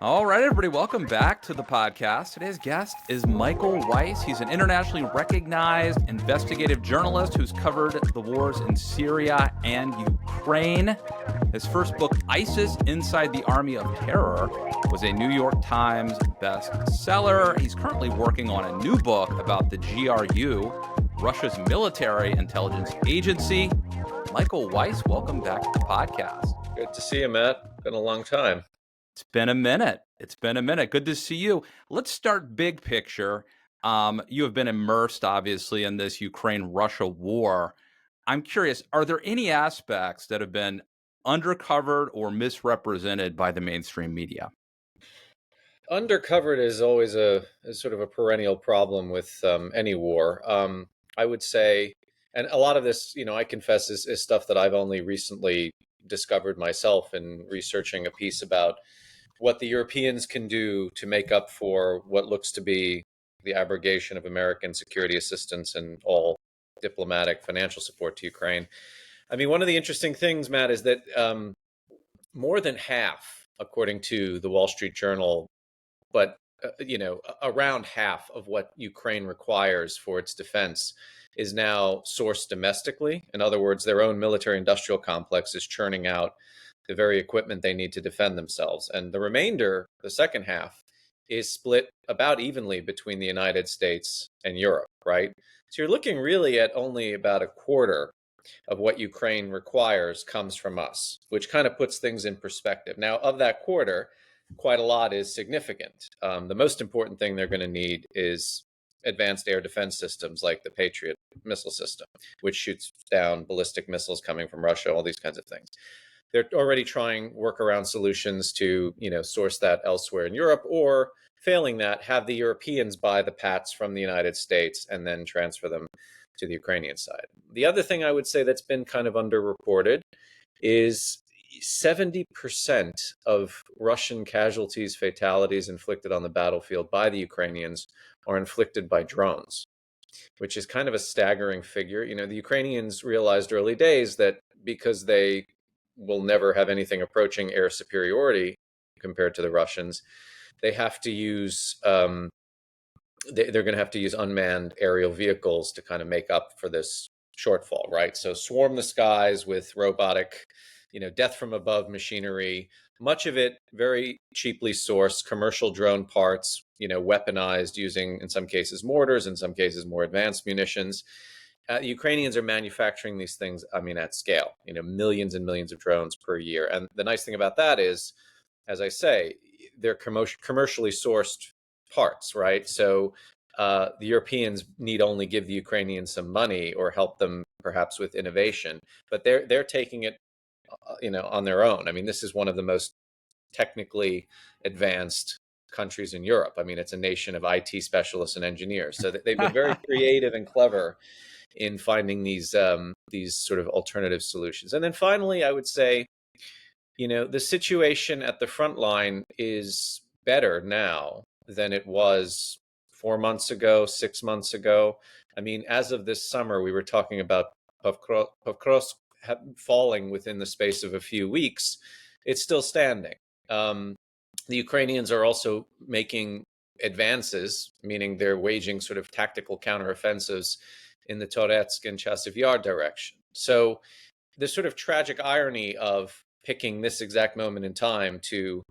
All right, everybody, welcome back to the podcast. Today's guest is Michael Weiss. He's an internationally recognized investigative journalist who's covered the wars in Syria and Ukraine. His first book, ISIS Inside the Army of Terror, was a New York Times bestseller. He's currently working on a new book about the GRU, Russia's military intelligence agency. Michael Weiss, welcome back to the podcast. Good to see you, Matt. Been a long time. It's been a minute. Good to see you. Let's start big picture. You have been immersed, obviously, in this Ukraine-Russia war. I'm curious, are there any aspects that have been undercovered or misrepresented by the mainstream media? Undercovered is always a sort of a perennial problem with any war. I would say, and a lot of this, I confess, is stuff that I've only recently discovered myself in researching a piece about what the Europeans can do to make up for what looks to be the abrogation of American security assistance and all diplomatic financial support to Ukraine. I mean, one of the interesting things, Matt, is that more than half, according to the Wall Street Journal, but around half of what Ukraine requires for its defense is now sourced domestically. In other words, their own military industrial complex is churning out the very equipment they need to defend themselves. And the remainder, the second half, is split about evenly between the United States and Europe, right? So you're looking really at only about a quarter of what Ukraine requires comes from us, which kind of puts things in perspective. Now, of that quarter, quite a lot is significant. The most important thing they're going to need is advanced air defense systems like the Patriot missile system, which shoots down ballistic missiles coming from Russia, all these kinds of things. They're already trying workaround solutions to, source that elsewhere in Europe, or failing that, have the Europeans buy the PATs from the United States and then transfer them to the Ukrainian side. The other thing I would say that's been kind of underreported is 70% of Russian casualties, fatalities inflicted on the battlefield by the Ukrainians are inflicted by drones, which is kind of a staggering figure. The Ukrainians realized early days that because they will never have anything approaching air superiority compared to the Russians, they have to use they're going to have to use unmanned aerial vehicles to kind of make up for this shortfall, right? So swarm the skies with robotic, death from above machinery, much of it very cheaply sourced commercial drone parts, weaponized using, in some cases, mortars, in some cases, more advanced munitions. Ukrainians are manufacturing these things, at scale, millions and millions of drones per year. And the nice thing about that is, as I say, they're commercially sourced parts, right? So the Europeans need only give the Ukrainians some money or help them perhaps with innovation, but they're taking it, on their own. I mean, this is one of the most technically advanced countries in Europe. I mean, it's a nation of IT specialists and engineers. So they've been very creative and clever in finding these sort of alternative solutions. And then finally, I would say, the situation at the front line is better now than it was 4 months ago, 6 months ago. I mean, as of this summer, we were talking about Pokrovsk falling within the space of a few weeks. It's still standing. The Ukrainians are also making advances, meaning they're waging sort of tactical counteroffensives in the Toretsk and Chasiv Yar direction. So the sort of tragic irony of picking this exact moment in time to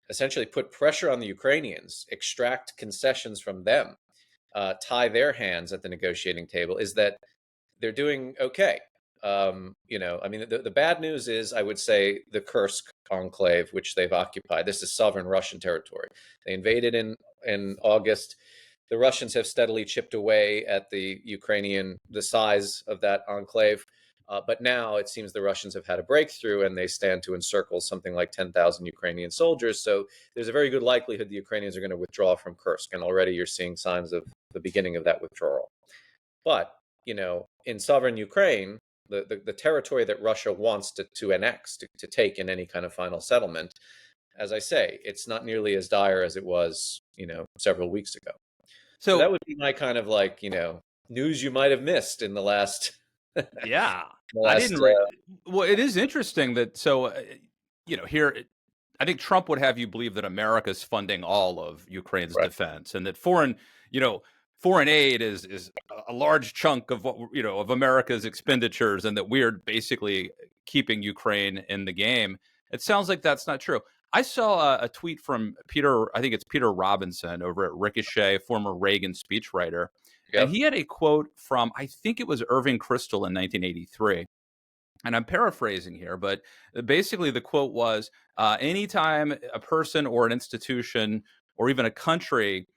essentially put pressure on the Ukrainians, extract concessions from them, tie their hands at the negotiating table, is that they're doing okay. The bad news is, I would say, the Kursk enclave, which they've occupied. This is sovereign Russian territory. They invaded in August. The Russians have steadily chipped away at the size of that enclave. But now it seems the Russians have had a breakthrough and they stand to encircle something like 10,000 Ukrainian soldiers. So there's a very good likelihood the Ukrainians are going to withdraw from Kursk. And already you're seeing signs of the beginning of that withdrawal. But, in sovereign Ukraine, the territory that Russia wants to annex, to take in any kind of final settlement, as I say, it's not nearly as dire as it was, several weeks ago. So that would be my kind of news you might have missed in the last. Yeah, I didn't. Well, it is interesting that here I think Trump would have you believe that America's funding all of Ukraine's Right. defense, and that you know, foreign aid is a large chunk of of America's expenditures, and that we're basically keeping Ukraine in the game. It sounds like that's not true. I saw a tweet from Peter, I think it's Peter Robinson over at Ricochet, former Reagan speechwriter, and Yep. he had a quote from, I think it was Irving Kristol in 1983, and I'm paraphrasing here, but basically the quote was, anytime a person or an institution or even a country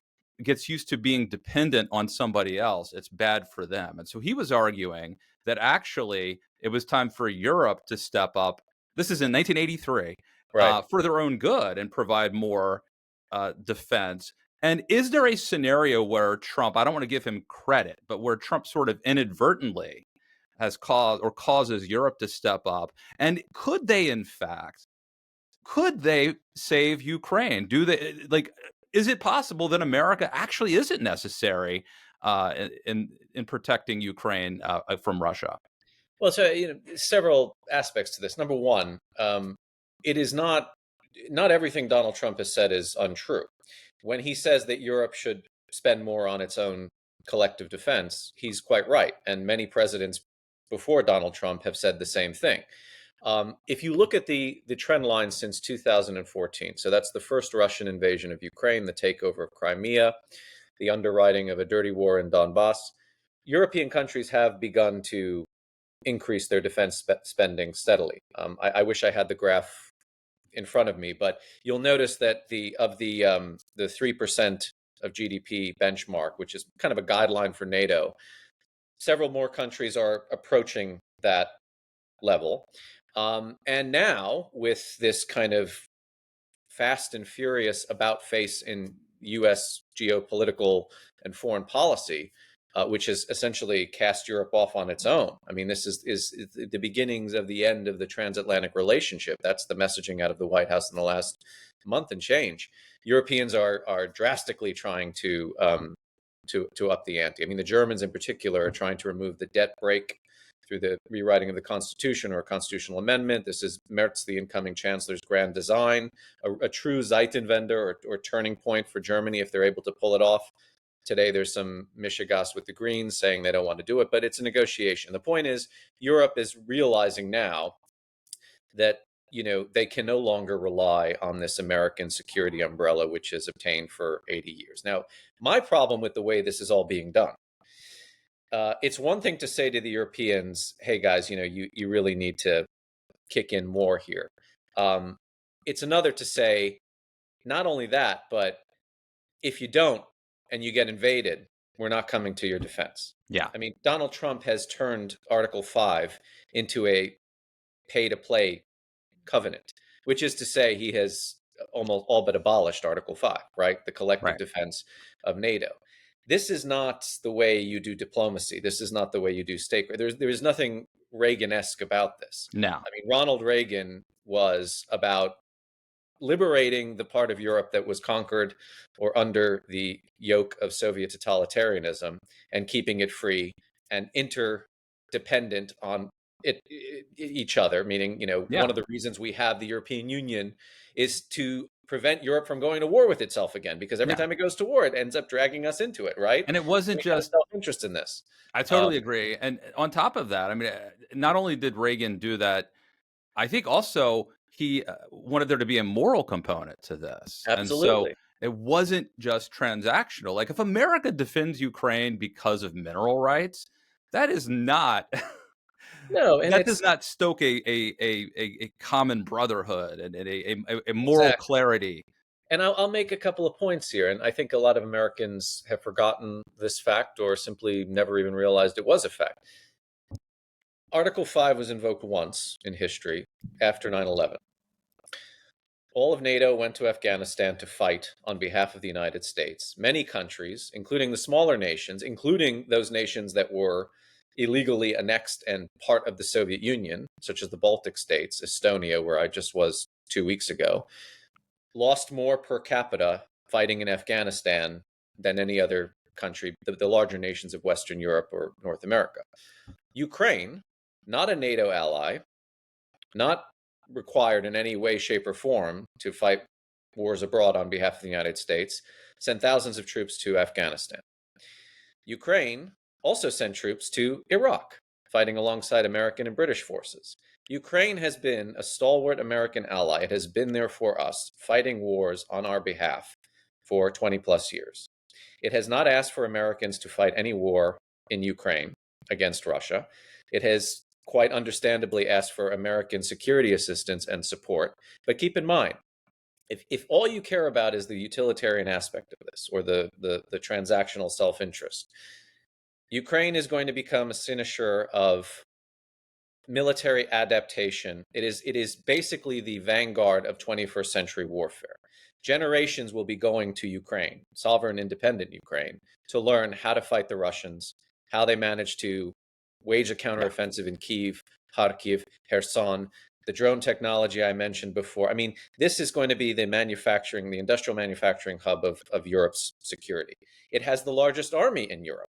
gets used to being dependent on somebody else, it's bad for them. And so he was arguing that actually it was time for Europe to step up. This is in 1983, Right. for their own good and provide more defense. And is there a scenario where Trump, I don't want to give him credit, but where Trump sort of inadvertently has caused or causes Europe to step up? And could they save Ukraine? Do they like? Is it possible that America actually isn't necessary in protecting Ukraine from Russia? Well, so several aspects to this. Number one, it is not everything Donald Trump has said is untrue. When he says that Europe should spend more on its own collective defense, he's quite right, and many presidents before Donald Trump have said the same thing. If you look at the trend line since 2014, so that's the first Russian invasion of Ukraine, the takeover of Crimea, the underwriting of a dirty war in Donbass, European countries have begun to increase their defense spending steadily. I wish I had the graph in front of me, but you'll notice that the 3% of GDP benchmark, which is kind of a guideline for NATO, several more countries are approaching that level. And now, with this kind of fast and furious about face in U.S. geopolitical and foreign policy, which has essentially cast Europe off on its own. I mean, this is the beginnings of the end of the transatlantic relationship. That's the messaging out of the White House in the last month and change. Europeans are drastically trying to up the ante. I mean, the Germans in particular are trying to remove the debt brake through the rewriting of the Constitution or a constitutional amendment. This is Merz, the incoming chancellor's grand design, a true Zeitenwende or turning point for Germany if they're able to pull it off. Today, there's some mishigas with the Greens saying they don't want to do it, but it's a negotiation. The point is, Europe is realizing now that they can no longer rely on this American security umbrella, which is obtained for 80 years. Now, my problem with the way this is all being done, it's one thing to say to the Europeans, hey guys, you really need to kick in more here. It's another to say, not only that, but if you don't and you get invaded, we're not coming to your defense. Yeah, I mean, Donald Trump has turned Article 5 into a pay to play covenant, which is to say he has almost all but abolished Article 5, right? The collective right. defense of NATO. This is not the way you do diplomacy. This is not the way you do statecraft. There's nothing Reagan-esque about this. No, I mean, Ronald Reagan was about liberating the part of Europe that was conquered or under the yoke of Soviet totalitarianism and keeping it free and interdependent on each other, meaning, one yeah, of the reasons we have the European Union is to prevent Europe from going to war with itself again, because every yeah. time it goes to war, it ends up dragging us into it, right? And it wasn't We have a just. self-interest in this. I Um, totally agree. And on top of that, I mean, not only did Reagan do that, I think also he wanted there to be a moral component to this. And so Absolutely. it wasn't just transactional. Like if America defends Ukraine because of mineral rights, that is not No, and that does it's not stoke a common brotherhood and a moral exactly. clarity. And I'll make a couple of points here. And I think a lot of Americans have forgotten this fact or simply never even realized it was a fact. Article 5 was invoked once in history after 9/11. All of NATO went to Afghanistan to fight on behalf of the United States. Many countries, including the smaller nations, including those nations that were illegally annexed and part of the Soviet Union, such as the Baltic states, Estonia, where I just was 2 weeks ago, lost more per capita fighting in Afghanistan than any other country, the larger nations of Western Europe or North America. Ukraine, not a NATO ally, not required in any way, shape, or form to fight wars abroad on behalf of the United States, sent thousands of troops to Afghanistan. Ukraine also sent troops to Iraq, fighting alongside American and British forces. Ukraine has been a stalwart American ally. It has been there for us, fighting wars on our behalf for 20 plus years. It has not asked for Americans to fight any war in Ukraine against Russia. It has quite understandably asked for American security assistance and support. But keep in mind, if all you care about is the utilitarian aspect of this, or the transactional self-interest, Ukraine is going to become a cynosure of military adaptation. It is basically the vanguard of 21st century warfare. Generations will be going to Ukraine, sovereign independent Ukraine, to learn how to fight the Russians, how they managed to wage a counteroffensive in Kyiv, Kharkiv, Kherson, the drone technology I mentioned before. I mean, this is going to be the industrial manufacturing hub of Europe's security. It has the largest army in Europe.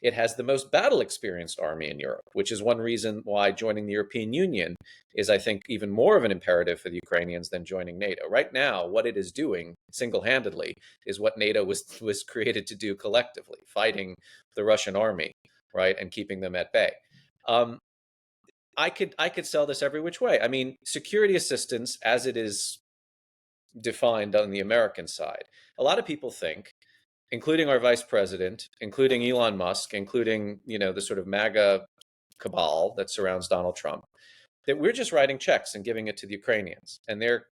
It has the most battle experienced army in Europe, which is one reason why joining the European Union is, I think, even more of an imperative for the Ukrainians than joining NATO. Right now, what it is doing single-handedly is what NATO was created to do collectively, fighting the Russian army, right, and keeping them at bay. I could sell this every which way. I mean, security assistance, as it is defined on the American side, a lot of people think, including our vice president, including Elon Musk, including, the sort of MAGA cabal that surrounds Donald Trump, that we're just writing checks and giving it to the Ukrainians, and they're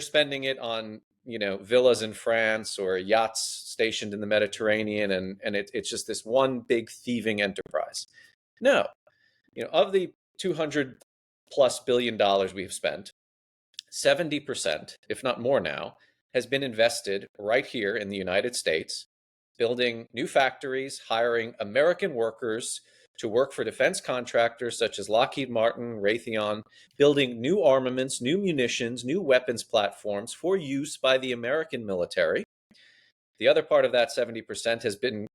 spending it on villas in France or yachts stationed in the Mediterranean, and it's just this one big thieving enterprise. No, of the $200+ billion we've spent, 70%, if not more now, has been invested right here in the United States, building new factories, hiring American workers to work for defense contractors such as Lockheed Martin, Raytheon, building new armaments, new munitions, new weapons platforms for use by the American military. The other part of that 70% has been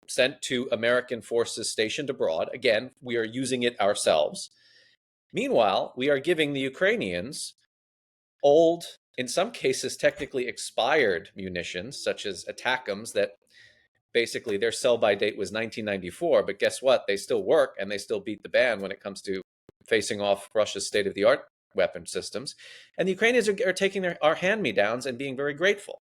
sent to American forces stationed abroad. Again, we are using it ourselves. Meanwhile, we are giving the Ukrainians old, in some cases technically expired munitions, such as ATACMS, that basically their sell-by date was 1994, but guess what? They still work and they still beat the band when it comes to facing off Russia's state-of-the-art weapon systems. And the Ukrainians are taking our hand-me-downs and being very grateful.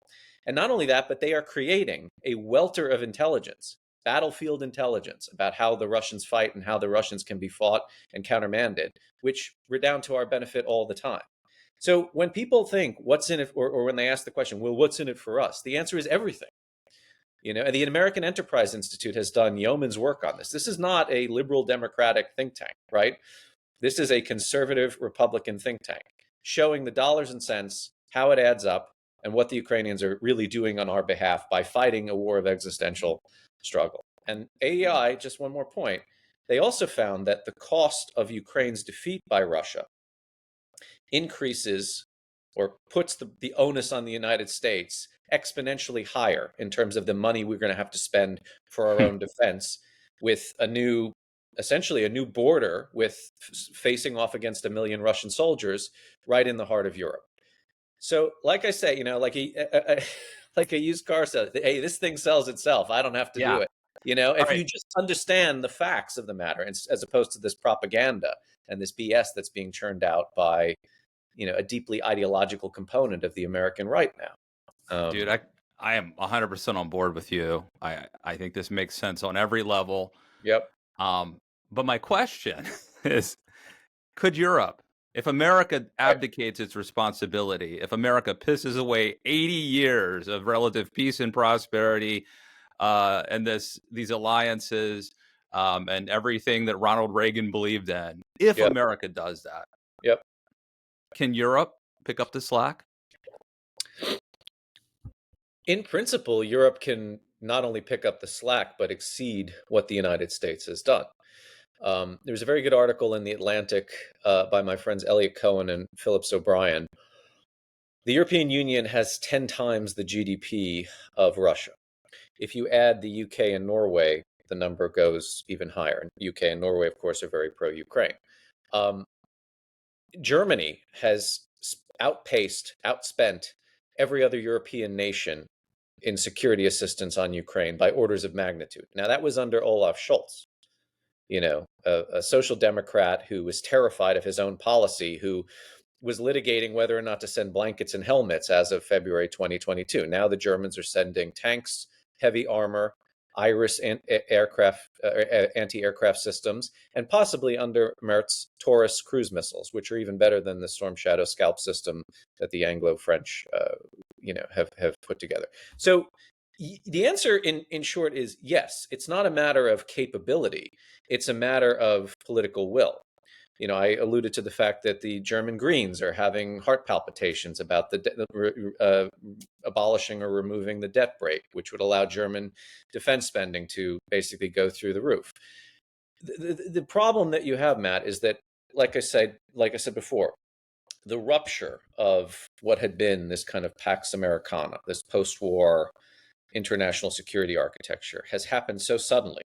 And not only that, but they are creating a welter of intelligence, battlefield intelligence, about how the Russians fight and how the Russians can be fought and countermanded, which redound to our benefit all the time. So when people think what's in it, or when they ask the question, well, what's in it for us? The answer is everything. And the American Enterprise Institute has done yeoman's work on this. This is not a liberal democratic think tank, right? This is a conservative Republican think tank showing the dollars and cents, how it adds up, and what the Ukrainians are really doing on our behalf by fighting a war of existential struggle. And AEI, just one more point, they also found that the cost of Ukraine's defeat by Russia increases or puts the onus on the United States exponentially higher in terms of the money we're going to have to spend for our own defense, with essentially a new border with facing off against 1 million Russian soldiers right in the heart of Europe. So, like I say, like a used car says, hey, this thing sells itself. I don't have to do it. If you just understand the facts of the matter, as opposed to this propaganda and this BS that's being churned out by, a deeply ideological component of the American right now. Dude, I am 100% on board with you. I think this makes sense on every level. Yep. But my question is, could Europe, if America abdicates its responsibility, if America pisses away 80 years of relative peace and prosperity, and these alliances, and everything that Ronald Reagan believed in, if America does that, can Europe pick up the slack? In principle, Europe can not only pick up the slack, but exceed what the United States has done. There's a very good article in The Atlantic by my friends Elliot Cohen and Phillips O'Brien. The European Union has 10 times the GDP of Russia. If you add the UK and Norway, the number goes even higher. And UK and Norway, of course, are very pro-Ukraine. Germany has outspent every other European nation in security assistance on Ukraine by orders of magnitude. Now, that was under Olaf Scholz, a social democrat who was terrified of his own policy, who was litigating whether or not to send blankets and helmets as of February 2022. Now the Germans are sending tanks, heavy armor, Iris aircraft, anti-aircraft systems, and possibly under Mertz Taurus cruise missiles, which are even better than the Storm Shadow Scalp system that the Anglo-French, have put together. So the answer in short is yes. It's not a matter of capability. It's a matter of political will. I alluded to the fact that the German Greens are having heart palpitations about abolishing or removing the debt brake, which would allow German defense spending to basically go through the roof. The problem that you have, Matt, is that, like I said before, the rupture of what had been this kind of Pax Americana, this post-war international security architecture, has happened so suddenly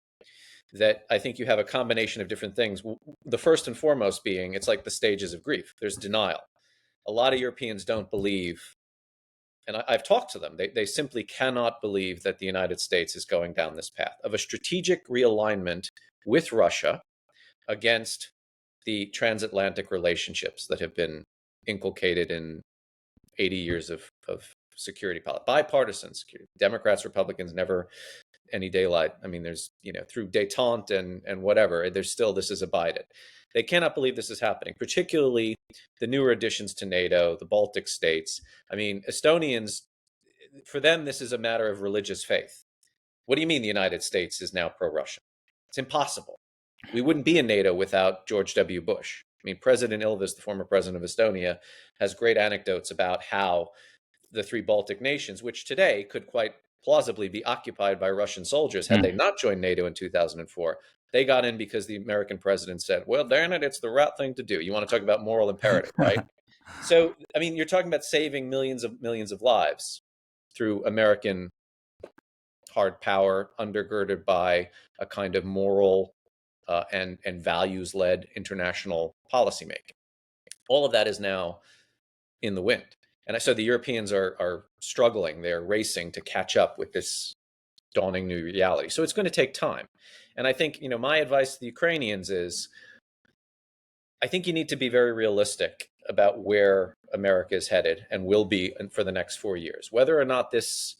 that I think you have a combination of different things. The first and foremost being, it's like the stages of grief. There's denial. A lot of Europeans don't believe, and I've talked to them, they simply cannot believe that the United States is going down this path of a strategic realignment with Russia against the transatlantic relationships that have been inculcated in 80 years of security policy, bipartisan security. Democrats, Republicans never any daylight. I mean, there's, through detente and whatever, there's still, this is abided. They cannot believe this is happening, particularly the newer additions to NATO, the Baltic states. I mean, Estonians, for them, this is a matter of religious faith. What do you mean the United States is now pro-Russian? It's impossible. We wouldn't be in NATO without George W. Bush. I mean, President Ilves, the former president of Estonia, has great anecdotes about how the three Baltic nations, which today could quite plausibly be occupied by Russian soldiers had they not joined NATO in 2004. They got in because the American president said, well, darn it, it's the right thing to do. You want to talk about moral imperative, right? So, I mean, you're talking about saving millions of lives through American hard power undergirded by a kind of moral and values-led international policymaking. All of that is now in the wind. And so the Europeans are struggling. They're racing to catch up with this dawning new reality. So it's going to take time. And I think, my advice to the Ukrainians is, I think you need to be very realistic about where America is headed and will be for the next 4 years. Whether or not this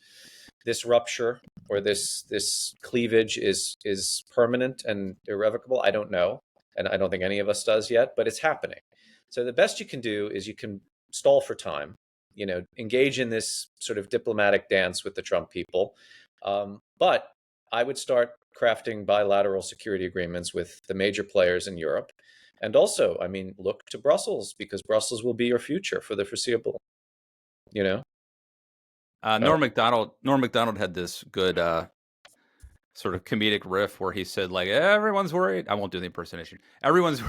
rupture or this cleavage is permanent and irrevocable, I don't know. And I don't think any of us does yet, but it's happening. So the best you can do is you can stall for time, engage in this sort of diplomatic dance with the Trump people. But I would start crafting bilateral security agreements with the major players in Europe. And also, I mean, look to Brussels, because Brussels will be your future for the foreseeable, Norm Macdonald had this good sort of comedic riff where he said, like, everyone's worried. I won't do the impersonation. Everyone's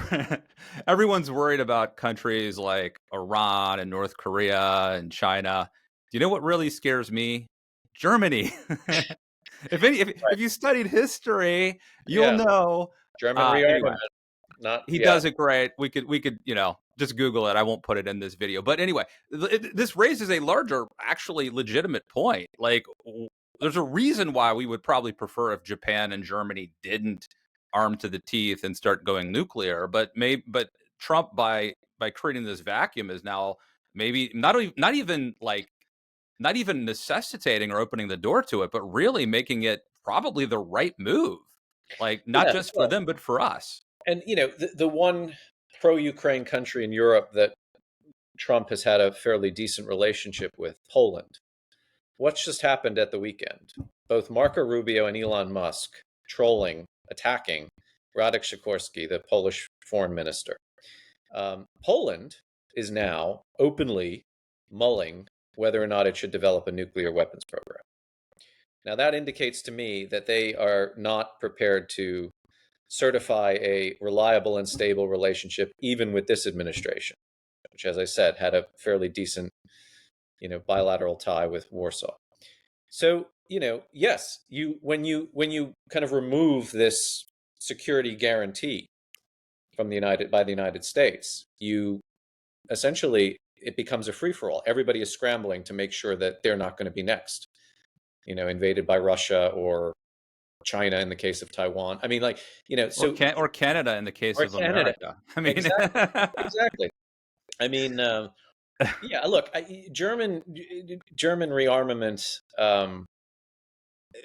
worried about countries like Iran and North Korea and China. Do you know what really scares me? Germany. If you studied history, you'll Yeah, know. German Anyway, rearmament. Not he yeah. does it great. We could just Google it. I won't put it in this video. But anyway, this raises a larger, actually legitimate point. Like, there's a reason why we would probably prefer if Japan and Germany didn't arm to the teeth and start going nuclear. But Trump, by creating this vacuum, is now maybe not even necessitating or opening the door to it, but really making it probably the right move. Like, not Yeah, just for well, them, but for us. and the one pro-Ukraine country in Europe that Trump has had a fairly decent relationship with, Poland. What's just happened at the weekend? Both Marco Rubio and Elon Musk trolling, attacking Radek Sikorski, the Polish foreign minister. Poland is now openly mulling whether or not it should develop a nuclear weapons program. Now, that indicates to me that they are not prepared to certify a reliable and stable relationship, even with this administration, which, as I said, had a fairly decent, bilateral tie with Warsaw. So, yes, when you kind of remove this security guarantee from the United States, you essentially it becomes a free-for-all. Everybody is scrambling to make sure that they're not going to be next, invaded by Russia or China in the case of Taiwan. I mean, like, so or Canada in the case or of Canada. America. I mean, Exactly, exactly. I mean, yeah. Look, German rearmament.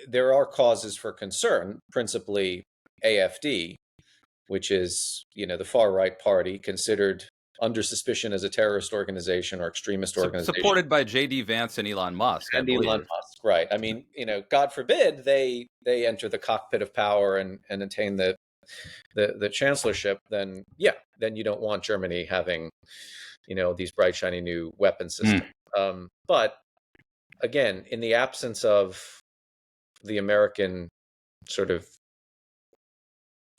There are causes for concern, principally AfD, which is the far right party considered under suspicion as a terrorist organization or extremist organization. supported by J.D. Vance and Elon Musk, I And Elon believe. Musk, right? I mean, God forbid they enter the cockpit of power and attain the chancellorship. Then then you don't want Germany having these bright shiny new weapon systems. But again, in the absence of the American sort of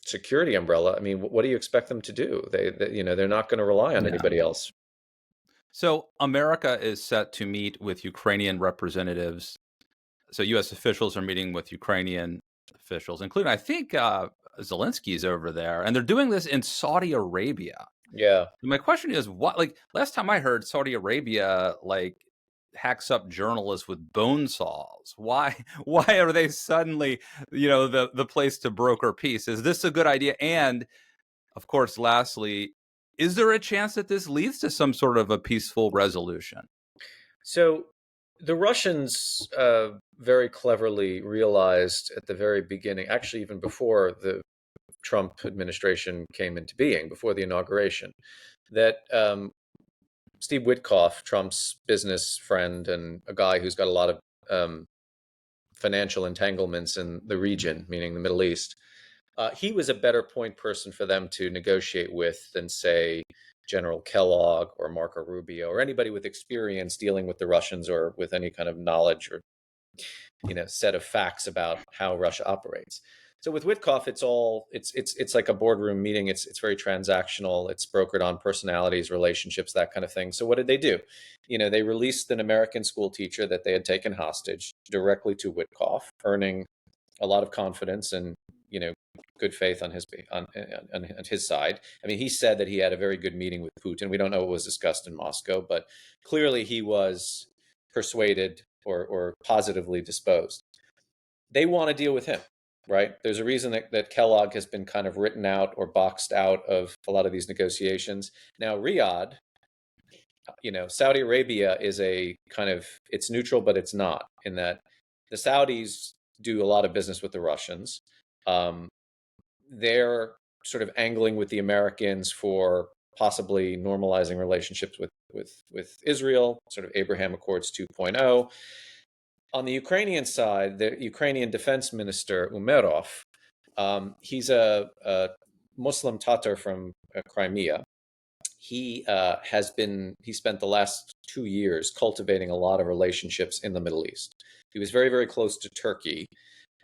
security umbrella, I mean, what do you expect them to do? They're not going to rely on anybody else. So America is set to meet with Ukrainian representatives. So U.S. officials are meeting with Ukrainian officials, including, I think, Zelensky's over there, and they're doing this in Saudi Arabia. Yeah. My question is, what? Like last time I heard, Saudi Arabia hacks up journalists with bone saws. Why? Why are they suddenly, the place to broker peace? Is this a good idea? And of course, lastly, is there a chance that this leads to some sort of a peaceful resolution? So the Russians very cleverly realized at the very beginning, actually even before the Trump administration came into being, before the inauguration, that Steve Witkoff, Trump's business friend and a guy who's got a lot of financial entanglements in the region, meaning the Middle East, he was a better point person for them to negotiate with than, say, General Kellogg or Marco Rubio or anybody with experience dealing with the Russians or with any kind of knowledge or set of facts about how Russia operates. So with Witkoff, it's like a boardroom meeting. It's very transactional. It's brokered on personalities, relationships, that kind of thing. So what did they do? They released an American school teacher that they had taken hostage directly to Witkoff, earning a lot of confidence and good faith on his side. I mean, he said that he had a very good meeting with Putin. We don't know what was discussed in Moscow, but clearly he was persuaded or positively disposed. They want to deal with him, right? There's a reason that Kellogg has been kind of written out or boxed out of a lot of these negotiations. Now, Riyadh, Saudi Arabia is a kind of, it's neutral, but it's not, in that the Saudis do a lot of business with the Russians. They're sort of angling with the Americans for possibly normalizing relationships with Israel, sort of Abraham Accords 2.0. On the Ukrainian side, the Ukrainian defense minister, Umerov, he's a Muslim Tatar from Crimea. He spent the last 2 years cultivating a lot of relationships in the Middle East. He was very, very close to Turkey.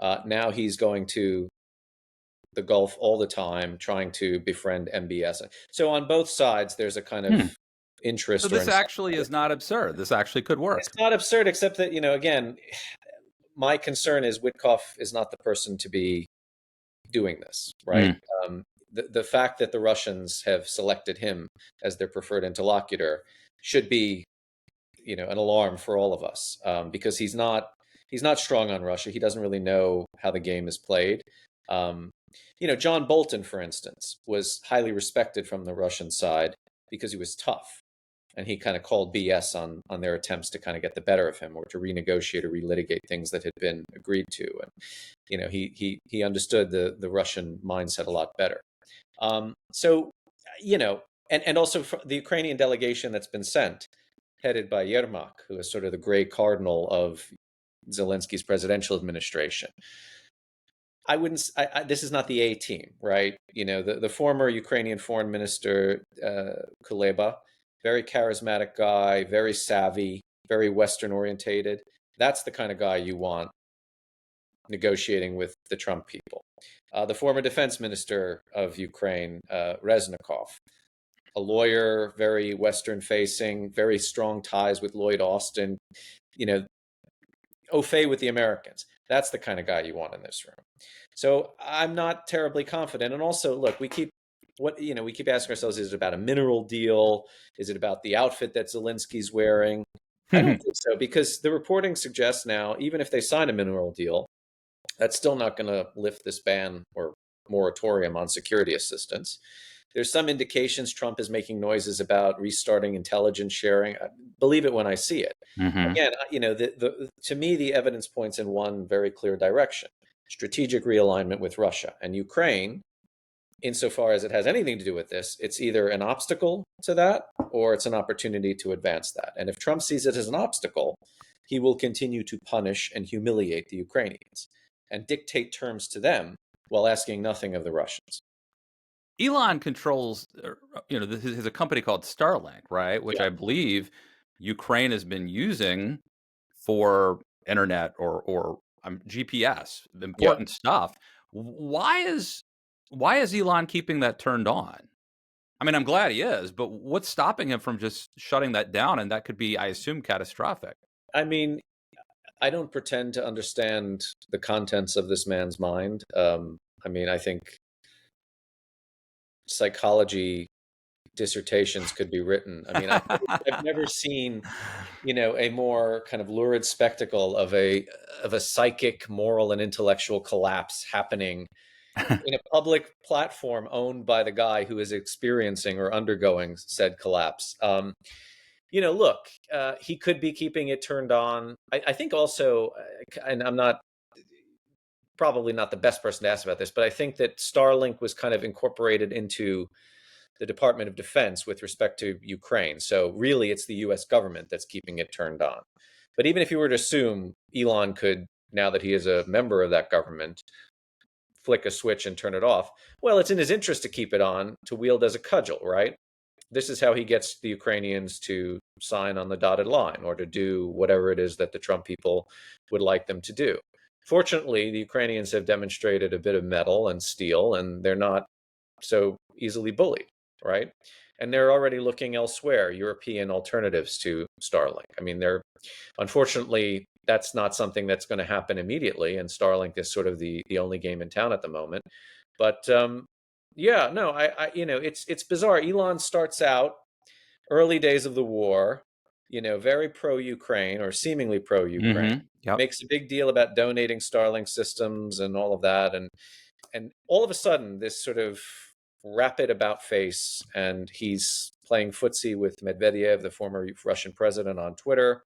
Now he's going to the Gulf all the time, trying to befriend MBS. So on both sides, there's a kind of interest. So this actually is not absurd. This actually could work. It's not absurd, except that, again, my concern is Witkoff is not the person to be doing this, right? The fact that the Russians have selected him as their preferred interlocutor should be, an alarm for all of us, because he's not strong on Russia. He doesn't really know how the game is played. John Bolton, for instance, was highly respected from the Russian side because he was tough. And he kind of called BS on their attempts to kind of get the better of him or to renegotiate or relitigate things that had been agreed to. And, he understood the Russian mindset a lot better. So, and also the Ukrainian delegation that's been sent, headed by Yermak, who is sort of the gray cardinal of Zelensky's presidential administration. This is not the A team, right? The former Ukrainian foreign minister, Kuleba, very charismatic guy, very savvy, very Western orientated. That's the kind of guy you want negotiating with the Trump people. The former defense minister of Ukraine, Reznikov, a lawyer, very Western facing, very strong ties with Lloyd Austin, au fait with the Americans. That's the kind of guy you want in this room. So I'm not terribly confident. And also, look, we keep what, we keep asking ourselves, is it about a mineral deal? Is it about the outfit that Zelensky's wearing? I don't think so, because the reporting suggests now, even if they sign a mineral deal, that's still not going to lift this ban or moratorium on security assistance. There's some indications Trump is making noises about restarting intelligence sharing. I believe it when I see it. Hmm. Again, to me, the evidence points in one very clear direction: strategic realignment with Russia and Ukraine. Insofar as it has anything to do with this, it's either an obstacle to that or it's an opportunity to advance that. And if Trump sees it as an obstacle, he will continue to punish and humiliate the Ukrainians and dictate terms to them while asking nothing of the Russians. Elon controls, there's a company called Starlink, right? Which Yeah. I believe Ukraine has been using for internet or GPS, Yeah. important stuff. Why is Elon keeping that turned on? I mean, I'm glad he is, but what's stopping him from just shutting that down? And that could be, I assume, catastrophic. I mean, I don't pretend to understand the contents of this man's mind. I think psychology dissertations could be written. I've never seen, a more kind of lurid spectacle of a psychic, moral, and intellectual collapse happening in a public platform owned by the guy who is experiencing or undergoing said collapse. Look, he could be keeping it turned on. I think also, and I'm not probably not the best person to ask about this, but I think that Starlink was kind of incorporated into the Department of Defense with respect to Ukraine. So really, it's the US government that's keeping it turned on. But even if you were to assume Elon could, now that he is a member of that government, flick a switch and turn it off, well, it's in his interest to keep it on, to wield as a cudgel, right? This is how he gets the Ukrainians to sign on the dotted line or to do whatever it is that the Trump people would like them to do. Fortunately, the Ukrainians have demonstrated a bit of mettle and steel, and they're not so easily bullied, right? And they're already looking elsewhere, European alternatives to Starlink. They're unfortunately, that's not something that's going to happen immediately, and Starlink is sort of the only game in town at the moment. But yeah, no, it's bizarre. Elon starts out early days of the war, very pro-Ukraine or seemingly pro-Ukraine, Yep. makes a big deal about donating Starlink systems and all of that, and all of a sudden, this sort of rapid about face, and he's playing footsie with Medvedev, the former Russian president, on Twitter.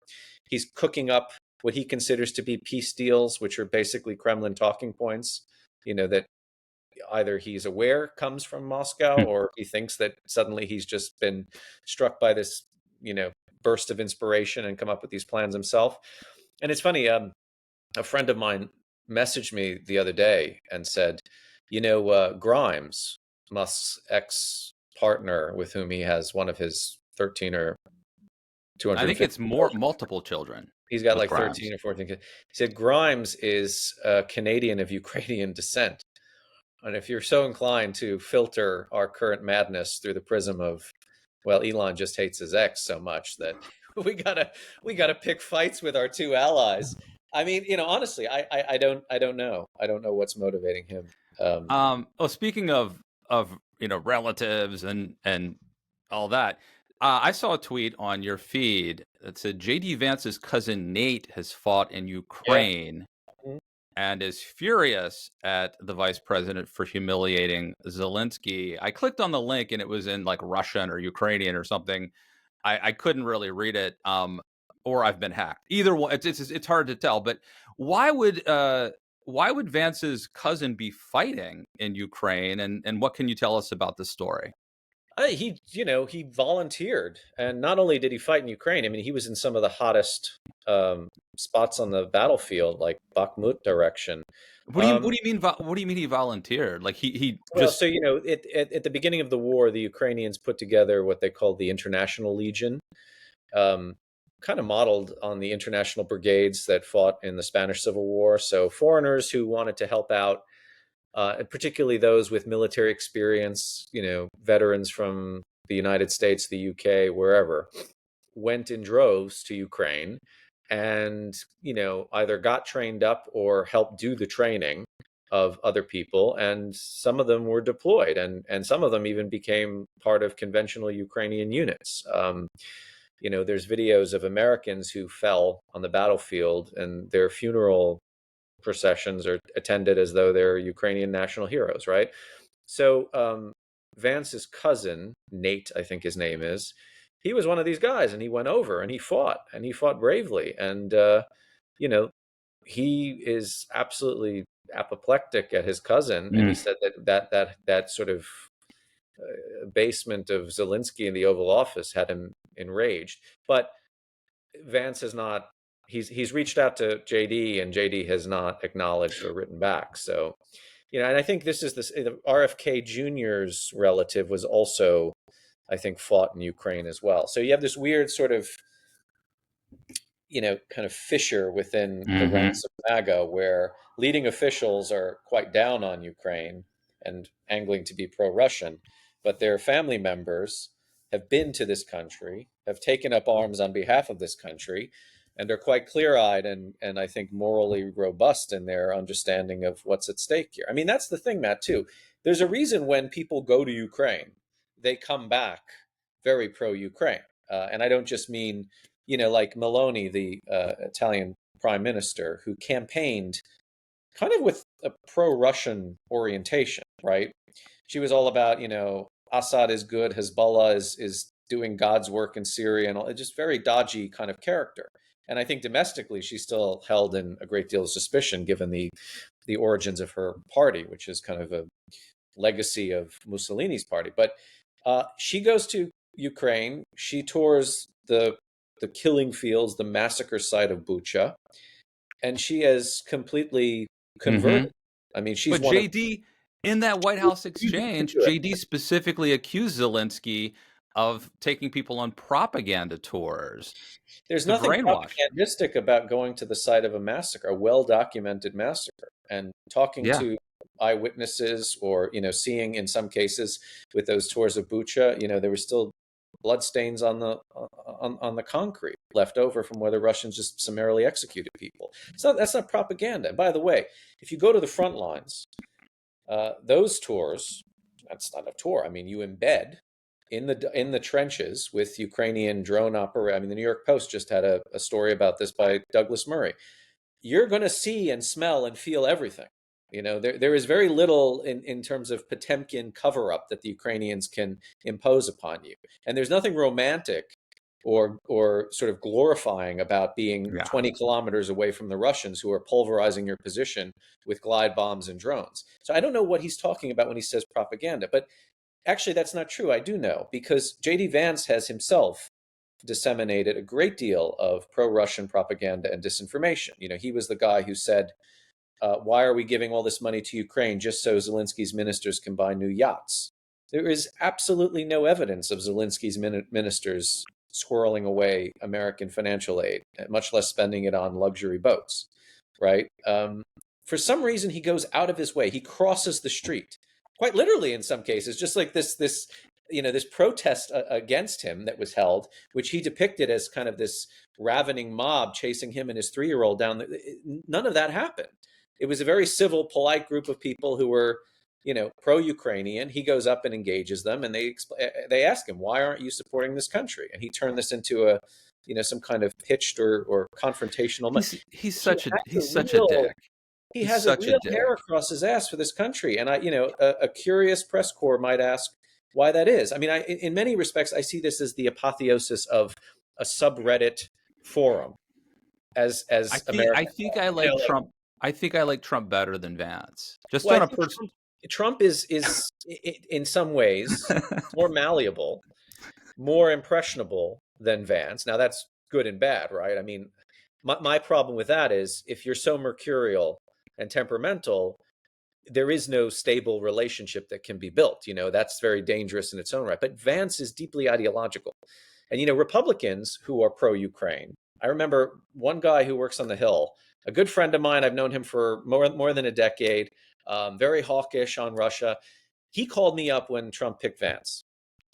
He's cooking up what he considers to be peace deals, which are basically Kremlin talking points, that either he's aware comes from Moscow or he thinks that suddenly he's just been struck by this, burst of inspiration and come up with these plans himself. And it's funny, a friend of mine messaged me the other day and said, Grimes, Musk's ex-partner with whom he has one of his 13 or I think 250 it's more children. multiple children He's got with like 13 Grimes. or 14 kids. He said Grimes is a Canadian of Ukrainian descent. And if you're so inclined to filter our current madness through the prism of, well, Elon just hates his ex so much that we gotta pick fights with our two allies. Honestly, I don't know. I don't know what's motivating him. Speaking of relatives and all that, I saw a tweet on your feed that said JD Vance's cousin Nate has fought in Yeah. Ukraine and is furious at the vice president for humiliating Zelensky. I clicked on the link and it was in like Russian or Ukrainian or something. I couldn't really read it, or I've been hacked. Either one, it's hard to tell. But why would why would Vance's cousin be fighting in Ukraine, and what can you tell us about this story? He volunteered, and not only did he fight in Ukraine. He was in some of the hottest spots on the battlefield, like Bakhmut direction. What Um, do you mean? What do you mean he volunteered? Like he well, just so at the beginning of the war, the Ukrainians put together what they called the International Legion, um, kind of modeled on the international brigades that fought in the Spanish Civil War. So foreigners who wanted to help out, and particularly those with military experience, veterans from the United States, the UK, wherever, went in droves to Ukraine and, either got trained up or helped do the training of other people, and some of them were deployed, and some of them even became part of conventional Ukrainian units. There's videos of Americans who fell on the battlefield, and their funeral processions are attended as though they're Ukrainian national heroes, right? So Vance's cousin, Nate, I think his name is, he was one of these guys, and he went over and he fought bravely. And, he is absolutely apoplectic at his cousin. And he said that sort of abasement of Zelensky in the Oval Office had him enraged. But Vance has not, he's reached out to JD, and JD has not acknowledged or written back. So, and I think this is RFK Jr.'s relative was also, I think, fought in Ukraine as well. So you have this weird sort of, kind of fissure within the ranks of MAGA, where leading officials are quite down on Ukraine and angling to be pro-Russian, but their family members have been to this country, have taken up arms on behalf of this country, and are quite clear-eyed and I think morally robust in their understanding of what's at stake here. I mean, that's the thing, Matt, too. There's a reason when people go to Ukraine, they come back very pro-Ukraine. And I don't just mean, like Meloni, the Italian prime minister, who campaigned kind of with a pro-Russian orientation, right? She was all about, Assad is good, Hezbollah is doing God's work in Syria, and all, just very dodgy kind of character. And I think domestically, she's still held in a great deal of suspicion, given the origins of her party, which is kind of a legacy of Mussolini's party. But she goes to Ukraine. She tours the killing fields, the massacre site of Bucha, and she has completely converted. I mean, she's But one of JD, in that White House exchange, JD specifically accused Zelensky of taking people on propaganda tours There's to nothing brainwash. propagandistic about going to the site of a massacre, a well-documented massacre, and talking Yeah. to eyewitnesses, or seeing in some cases with those tours of Bucha, there were still bloodstains on the concrete left over from where the Russians just summarily executed people. So that's not propaganda. And by the way, if you go to the front lines, those tours, that's not a tour. I mean, you embed in the trenches with Ukrainian drone opera. I mean, the New York Post just had a story about this by Douglas Murray. You're going to see and smell and feel everything. There is very little in terms of Potemkin cover-up that the Ukrainians can impose upon you. And there's nothing romantic or sort of glorifying about being 20 kilometers away from the Russians, who are pulverizing your position with glide bombs and drones. So I don't know what he's talking about when he says propaganda, but actually that's not true. I do know, because J.D. Vance has himself disseminated a great deal of pro-Russian propaganda and disinformation. He was the guy who said, why are we giving all this money to Ukraine just so Zelensky's ministers can buy new yachts? There is absolutely no evidence of Zelensky's ministers squirreling away American financial aid, much less spending it on luxury boats, right? For some reason, he goes out of his way. He crosses the street, quite literally in some cases, just like this protest against him that was held, which he depicted as kind of this ravening mob chasing him and his 3-year-old down. None of that happened. It was a very civil, polite group of people who were, pro-Ukrainian. He goes up and engages them, and they ask him, "Why aren't you supporting this country?" And he turned this into some kind of pitched or confrontational. He's such a dick. He has a real hair across his ass for this country, and a curious press corps might ask why that is. I mean, in many respects, I see this as the apotheosis of a subreddit forum. I think I like Trump. I think I like Trump better than Vance. Just on a person. Trump is in some ways more malleable, more impressionable than Vance. Now that's good and bad, right? I mean, my problem with that is, if you're so mercurial and temperamental, there is no stable relationship that can be built. That's very dangerous in its own right. But Vance is deeply ideological. And, Republicans who are pro-Ukraine, I remember one guy who works on the Hill, a good friend of mine, I've known him for more than a decade, very hawkish on Russia. He called me up when Trump picked Vance,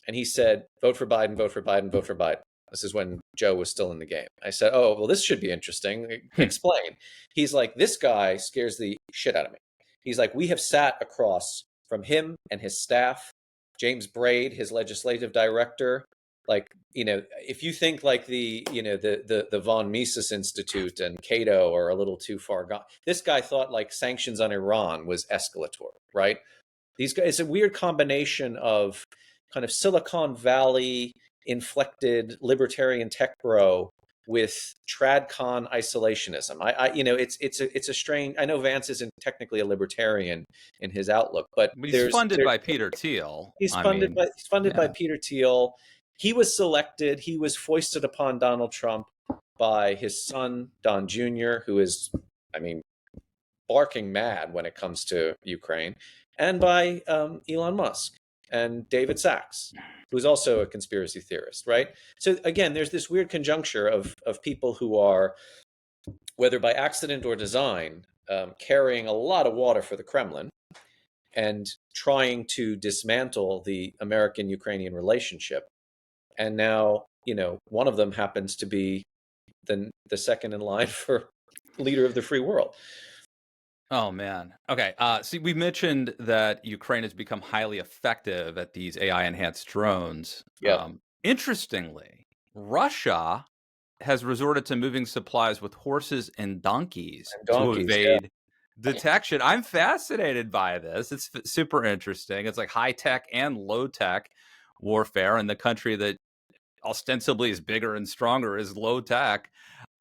and he said, vote for Biden, vote for Biden, vote for Biden. This is when Joe was still in the game. I said, oh, well, this should be interesting. Explain. He's like, this guy scares the shit out of me. He's like, we have sat across from him and his staff, James Braid, his legislative director. Like, if you think like the von Mises Institute and Cato are a little too far gone, this guy thought like sanctions on Iran was escalatory, right? These guys, it's a weird combination of kind of Silicon Valley inflected libertarian tech bro with tradcon isolationism. It's a strange. I know Vance isn't technically a libertarian in his outlook, but But he's funded by Peter Thiel. he's I funded mean, by yeah. Peter Thiel. He was selected. He was foisted upon Donald Trump by his son Don Jr., who is, I mean, barking mad when it comes to Ukraine, and by Elon Musk and David Sachs, who's also a conspiracy theorist, right? So again, there's this weird conjuncture of people who are, whether by accident or design, carrying a lot of water for the Kremlin and trying to dismantle the American-Ukrainian relationship. And now, one of them happens to be the second in line for leader of the free world. Oh man. Okay. See, we mentioned that Ukraine has become highly effective at these AI enhanced drones. Yep. Interestingly, Russia has resorted to moving supplies with horses and donkeys And to donkeys, yeah. evade detection. I'm fascinated by this. It's super interesting. It's like high tech and low tech warfare, and the country that ostensibly is bigger and stronger is low tech.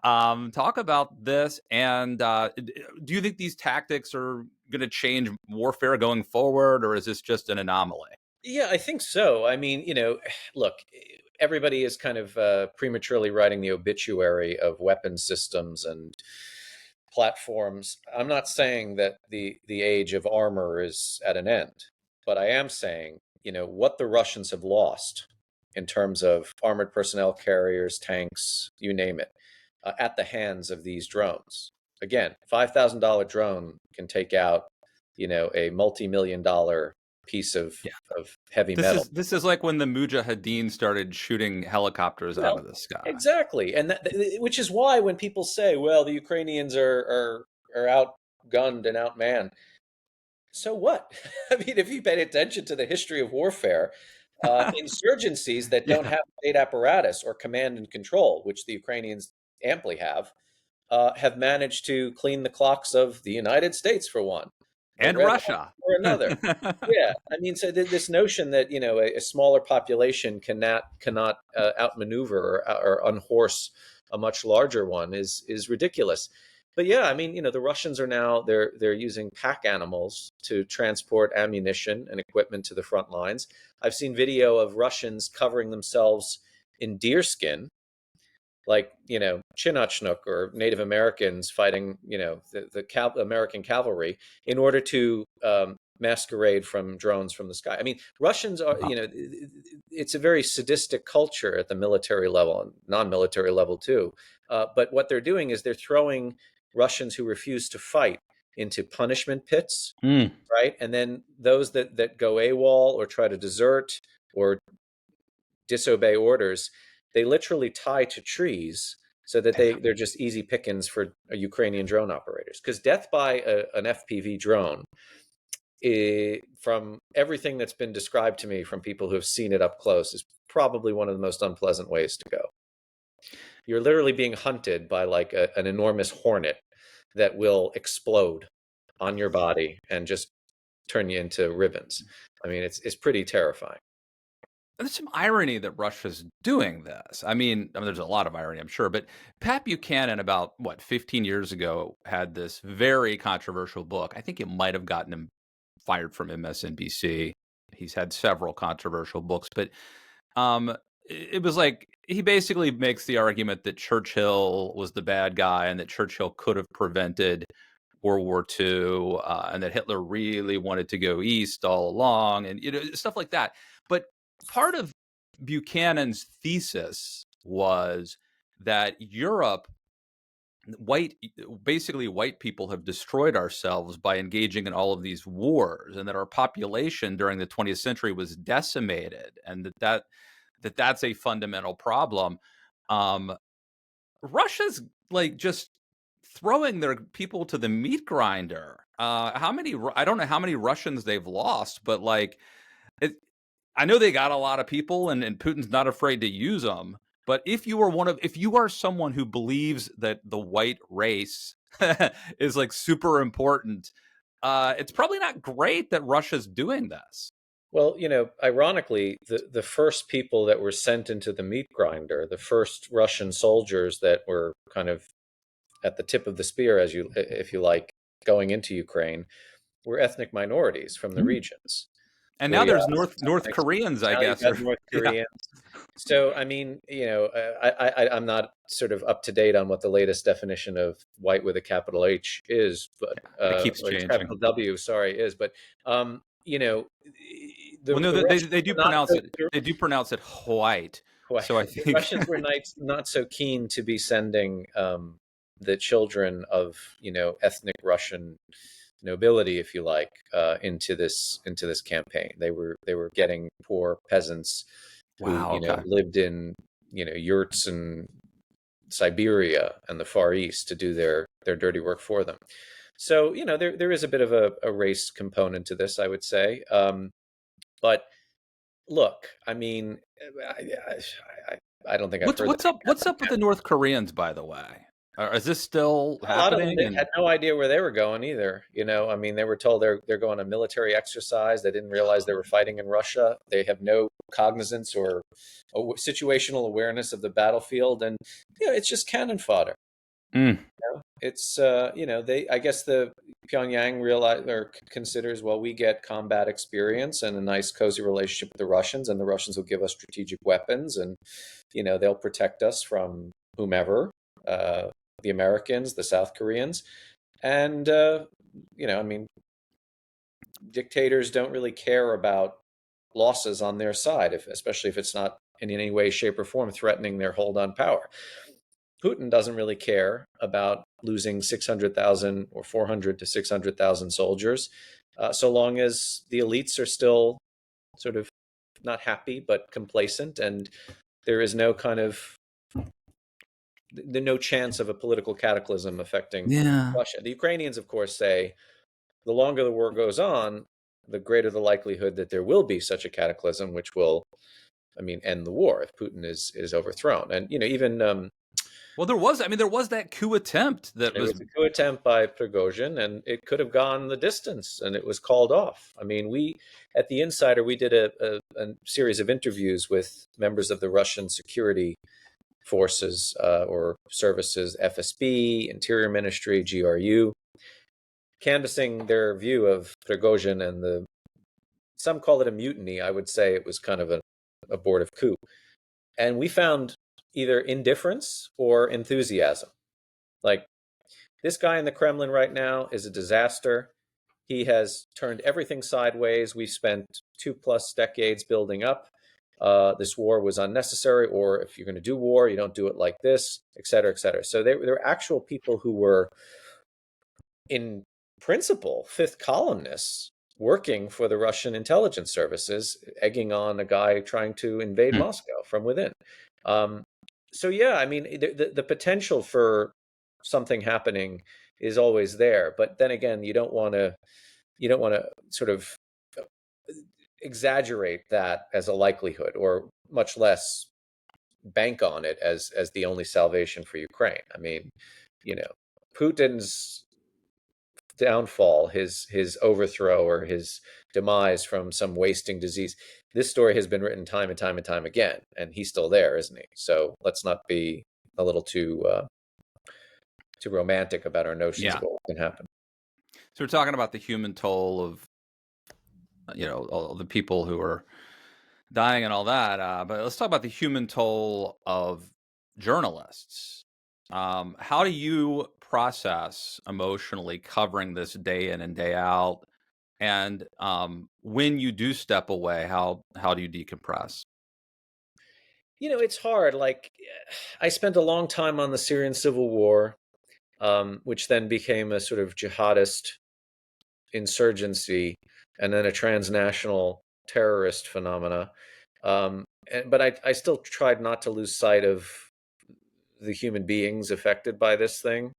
Talk about this, and do you think these tactics are going to change warfare going forward, or is this just an anomaly? Yeah, I think so. I mean, look, everybody is kind of prematurely writing the obituary of weapon systems and platforms. I'm not saying that the age of armor is at an end, but I am saying, what the Russians have lost in terms of armored personnel carriers, tanks, you name it, at the hands of these drones. Again, $5,000 drone can take out, a multi-million-dollar piece of Yeah, heavy this metal. is like when the Mujahideen started shooting helicopters out Well, of the sky. exactly, and which is why when people say, "Well, the Ukrainians are outgunned and outmanned," so what? I mean, if you paid attention to the history of warfare, insurgencies that don't Yeah, have state apparatus or command and control, which the Ukrainians amply have managed to clean the clocks of the United States for one, the and Red Army Russia. for another. Yeah, I mean, so this notion that a smaller population cannot outmaneuver or unhorse a much larger one is ridiculous. But yeah, I mean, the Russians are now they're using pack animals to transport ammunition and equipment to the front lines. I've seen video of Russians covering themselves in deerskin, like Chinook or Native Americans fighting the American cavalry in order to masquerade from drones from the sky. I mean, Russians are it's a very sadistic culture at the military level and non-military level too. But what they're doing is they're throwing Russians who refuse to fight into punishment pits, Mm. right? And then those that go AWOL or try to desert or disobey orders, they literally tie to trees so that they're just easy pickings for Ukrainian drone operators. Because death by an FPV drone, from everything that's been described to me from people who have seen it up close, is probably one of the most unpleasant ways to go. You're literally being hunted by like an enormous hornet that will explode on your body and just turn you into ribbons. I mean, it's pretty terrifying. There's some irony that Russia's doing this. I mean, there's a lot of irony, I'm sure, but Pat Buchanan, about 15 years ago, had this very controversial book. I think it might have gotten him fired from MSNBC. He's had several controversial books, but it was like he basically makes the argument that Churchill was the bad guy and that Churchill could have prevented World War II, and that Hitler really wanted to go east all along, and stuff like that. But part of Buchanan's thesis was that Europe, basically white people have destroyed ourselves by engaging in all of these wars, and that our population during the 20th century was decimated, and that's a fundamental problem. Um, Russia's like just throwing their people to the meat grinder. How many? I don't know how many Russians they've lost, but like, it, I know they got a lot of people, and Putin's not afraid to use them. But if you are someone who believes that the white race is like super important, it's probably not great that Russia's doing this. Well, ironically, the first people that were sent into the meat grinder, the first Russian soldiers that were kind of at the tip of the spear, if you like, going into Ukraine, were ethnic minorities from the Mm. regions. And now The there's North Koreans, I Now you've guess. got North Yeah, Koreans. So, I mean, I'm not sort of up to date on what the latest definition of white with a capital H is, but it keeps or changing. capital W, sorry, is. But you know, Well, no, the Russians they do were not pronounce so it. They do pronounce it white. So I the think. Russians were not so keen to be sending the children of ethnic Russian nobility, if you like, into this campaign. They were getting poor peasants who Wow. Okay. lived in yurts in Siberia and the Far East to do their dirty work for them. So there is a bit of a race component to this, I would say. But look, I mean, I don't think I've heard What's that up? What's up with the North Koreans, by the way? Is this still a lot of them happening? And had no idea where they were going either. I mean, they were told they're going on a military exercise. They didn't realize they were fighting in Russia. They have no cognizance or situational awareness of the battlefield, and it's just cannon fodder. Mm. It's they, I guess, the Pyongyang realize or considers, well, we get combat experience and a nice cozy relationship with the Russians, and the Russians will give us strategic weapons, and they'll protect us from whomever, the Americans, the South Koreans, and I mean, dictators don't really care about losses on their side, especially if it's not in any way, shape, or form threatening their hold on power. Putin doesn't really care about losing 600,000 or 400 to 600,000 soldiers, so long as the elites are still sort of not happy but complacent, and there is no kind of no chance of a political cataclysm affecting Yeah. Russia. The Ukrainians, of course, say the longer the war goes on, the greater the likelihood that there will be such a cataclysm, which will, I mean, end the war if Putin is overthrown. And even Well, there was that coup attempt that there was. was a coup attempt by Prigozhin, and it could have gone the distance, and it was called off. I mean, we at the Insider, we did a series of interviews with members of the Russian security forces or services, FSB, Interior Ministry, GRU, canvassing their view of Prigozhin and some call it a mutiny. I would say it was kind of an abortive coup. And we found either indifference or enthusiasm. Like, this guy in the Kremlin right now is a disaster. He has turned everything sideways. We've spent 2+ decades building up. This war was unnecessary, or if you're going to do war, you don't do it like this, et cetera, et cetera. So there were actual people who were, in principle, fifth columnists working for the Russian intelligence services, egging on a guy trying to invade Hmm. Moscow from within. So yeah, I mean, the potential for something happening is always there, but then again, you don't want to sort of exaggerate that as a likelihood, or much less bank on it as the only salvation for Ukraine. I mean, Putin's downfall, his overthrow, or his demise from some wasting disease. This story has been written time and time and time again, and he's still there, isn't he? So let's not be a little too romantic about our notions Yeah. of what can happen. So we're talking about the human toll of all the people who are dying and all that. But let's talk about the human toll of journalists. How do you process emotionally covering this day in and day out? And when you do step away, how do you decompress? It's hard. Like, I spent a long time on the Syrian civil war, which then became a sort of jihadist insurgency, and then a transnational terrorist phenomena. But I still tried not to lose sight of the human beings affected by this thing.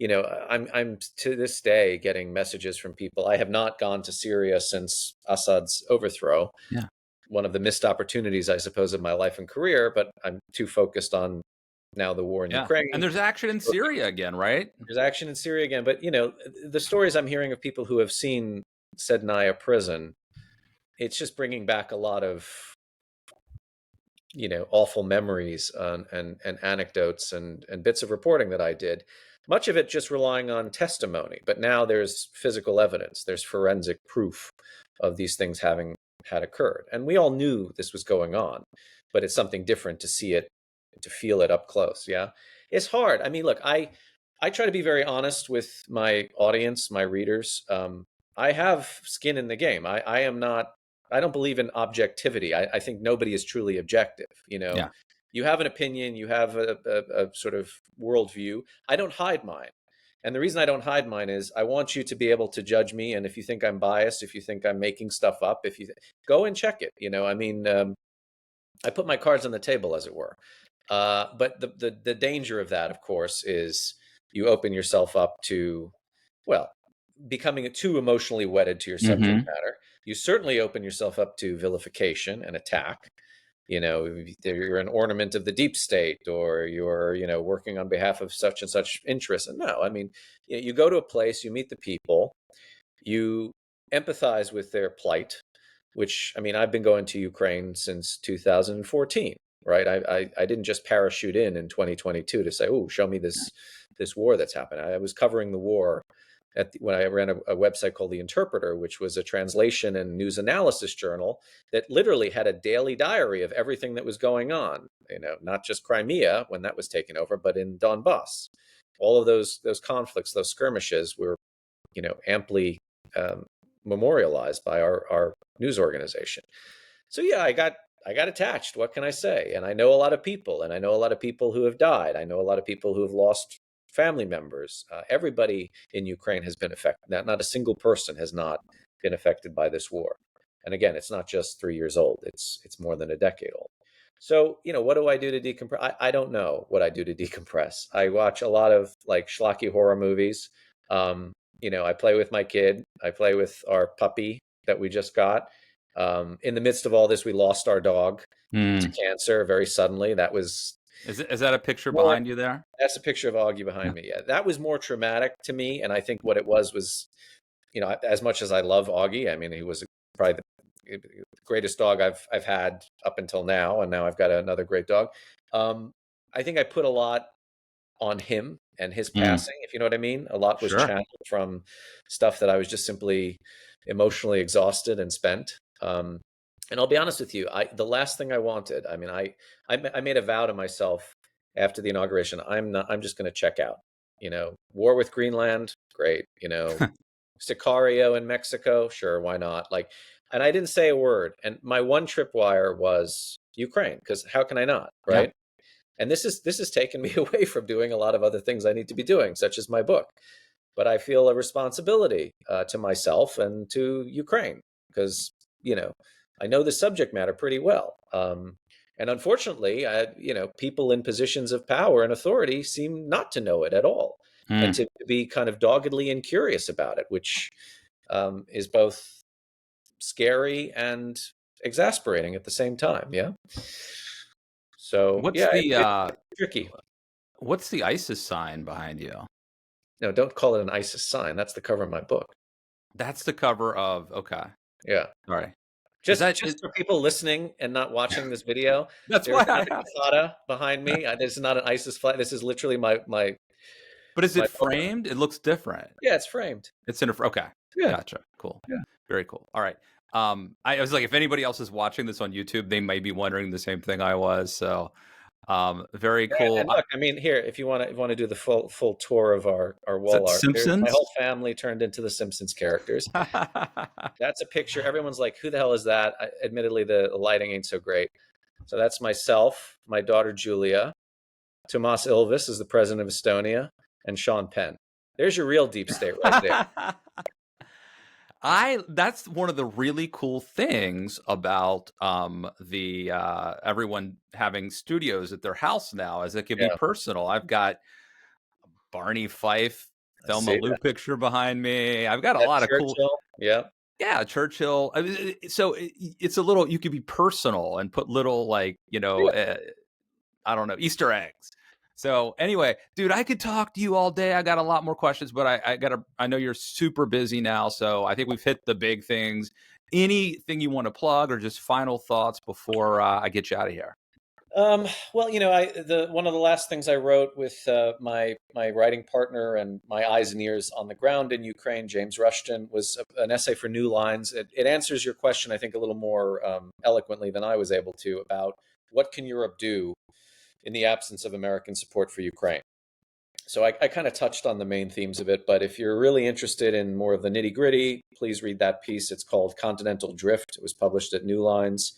I'm to this day getting messages from people. I have not gone to Syria since Assad's overthrow. Yeah. One of the missed opportunities, I suppose, of my life and career, but I'm too focused on now the war in Yeah. And Ukraine. there's action in Syria again, right? There's action in Syria again. But, the stories I'm hearing of people who have seen Sednaya prison, it's just bringing back a lot of, awful memories and anecdotes and bits of reporting that I did. Much of it just relying on testimony. But now there's physical evidence, there's forensic proof of these things having had occurred. And we all knew this was going on, but it's something different to see it, to feel it up close. Yeah. It's hard. I mean, look, I try to be very honest with my audience, my readers. I have skin in the game. I am not, I don't believe in objectivity. I think nobody is truly objective. Yeah. You have an opinion, you have a sort of worldview. I don't hide mine. And the reason I don't hide mine is I want you to be able to judge me. And if you think I'm biased, if you think I'm making stuff up, if you go and check it, I mean, I put my cards on the table, as it were. But the danger of that, of course, is you open yourself up to, well, becoming too emotionally wedded to your subject Mm-hmm. matter. You certainly open yourself up to vilification and attack. You're an ornament of the deep state, or you're, working on behalf of such and such interests. And no, I mean, you go to a place, you meet the people, you empathize with their plight, which, I mean, I've been going to Ukraine since 2014, right? I didn't just parachute in 2022 to say, oh, show me this war that's happening. I was covering the war when I ran a website called The Interpreter, which was a translation and news analysis journal that literally had a daily diary of everything that was going on, not just Crimea when that was taken over, but in Donbass. All of those conflicts, those skirmishes were, amply memorialized by our news organization. So yeah, I got attached. What can I say? And I know a lot of people, and I know a lot of people who have died. I know a lot of people who have lost family members. Everybody in Ukraine has been affected. Not a single person has not been affected by this war. And again, it's not just 3 years old. It's more than a decade old. So, what do I do to decompress? I don't know what I do to decompress. I watch a lot of like schlocky horror movies. I play with my kid. I play with our puppy that we just got. In the midst of all this, we lost our dog to cancer very suddenly. That was Is that a picture more. behind you there? That's a picture of Augie Yeah. behind me. Yeah, that was more traumatic to me. And I think what it was, as much as I love Augie, I mean, he was probably the greatest dog I've had up until now, and now I've got another great dog. I think I put a lot on him and his Mm. passing, if you know what I mean. A lot was Sure. channeled from stuff that I was just simply emotionally exhausted and spent. And I'll be honest with you, the last thing I wanted, I mean, I made a vow to myself after the inauguration. I'm just going to check out. War with Greenland, great. Sicario in Mexico, sure, why not? Like, and I didn't say a word. And my one tripwire was Ukraine, because how can I not, Yeah. right? And this has taken me away from doing a lot of other things I need to be doing, such as my book. But I feel a responsibility to myself and to Ukraine, because I know the subject matter pretty well. And unfortunately, people in positions of power and authority seem not to know it at all, and Mm. to be kind of doggedly incurious about it, which is both scary and exasperating at the same time. Yeah. So What's yeah, the it's tricky. what's the ISIS sign behind you? No, don't call it an ISIS sign. That's the cover of my book. That's the cover of. Okay. Yeah. Sorry. Is Just that just it? for people listening and not watching this video, That's why there's not I a asked. Qassada behind me. This is not an ISIS flag. This is literally But is my it logo. framed? It looks different. Yeah, it's framed. It's in a. Okay. Yeah. Gotcha. Cool. Yeah. Very cool. All right. I was like, if anybody else is watching this on YouTube, they might be wondering the same thing I was. So, very Yeah, cool. and look, I mean, here, if you want to do the full tour of our Is that wall art, there's my Simpsons? whole family turned into the Simpsons characters. That's a picture. Everyone's like, "Who the hell is that?" Admittedly, the lighting ain't so great. So that's myself, my daughter Julia. Tomas Ilves is the president of Estonia, and Sean Penn. There's your real deep state right there. That's one of the really cool things about the everyone having studios at their house now, is it can be Yeah. personal. I've got Barney Fife, I Thelma see Lou that. picture behind me. I've got a That lot of cool. Churchill. Yeah. Yeah, Churchill. I mean, so it's a little. You could be personal and put little like Yeah. I don't know, Easter eggs. So anyway, dude, I could talk to you all day. I got a lot more questions, but I know you're super busy now. So I think we've hit the big things. Anything you want to plug or just final thoughts before I get you out of here? Well, the one of the last things I wrote with my writing partner and my eyes and ears on the ground in Ukraine, James Rushton, was an essay for New Lines. It answers your question, I think, a little more eloquently than I was able to about what can Europe do in the absence of American support for Ukraine. So I kind of touched on the main themes of it, but if you're really interested in more of the nitty gritty, please read that piece. It's called Continental Drift. It was published at New Lines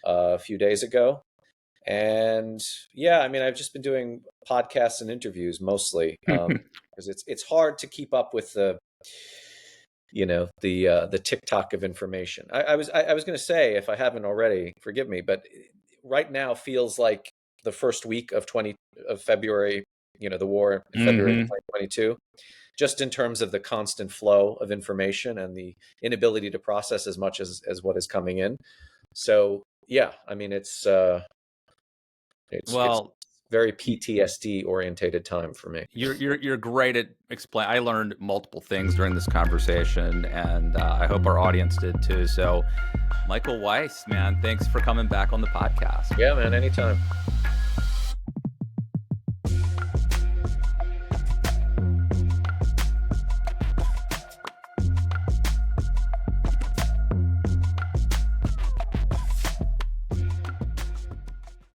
a few days ago. And yeah, I mean, I've just been doing podcasts and interviews mostly because it's hard to keep up with the TikTok of information. I was going to say, if I haven't already, forgive me, but right now feels like the first week of February. The war in February of Mm-hmm. 2022. Just in terms of the constant flow of information and the inability to process as much as what is coming in. So yeah, I mean, it's Well, very PTSD orientated time for me. you're great at explain. I learned multiple things during this conversation, and I hope our audience did too. So, Michael Weiss, man, thanks for coming back on the podcast. Yeah, man, anytime.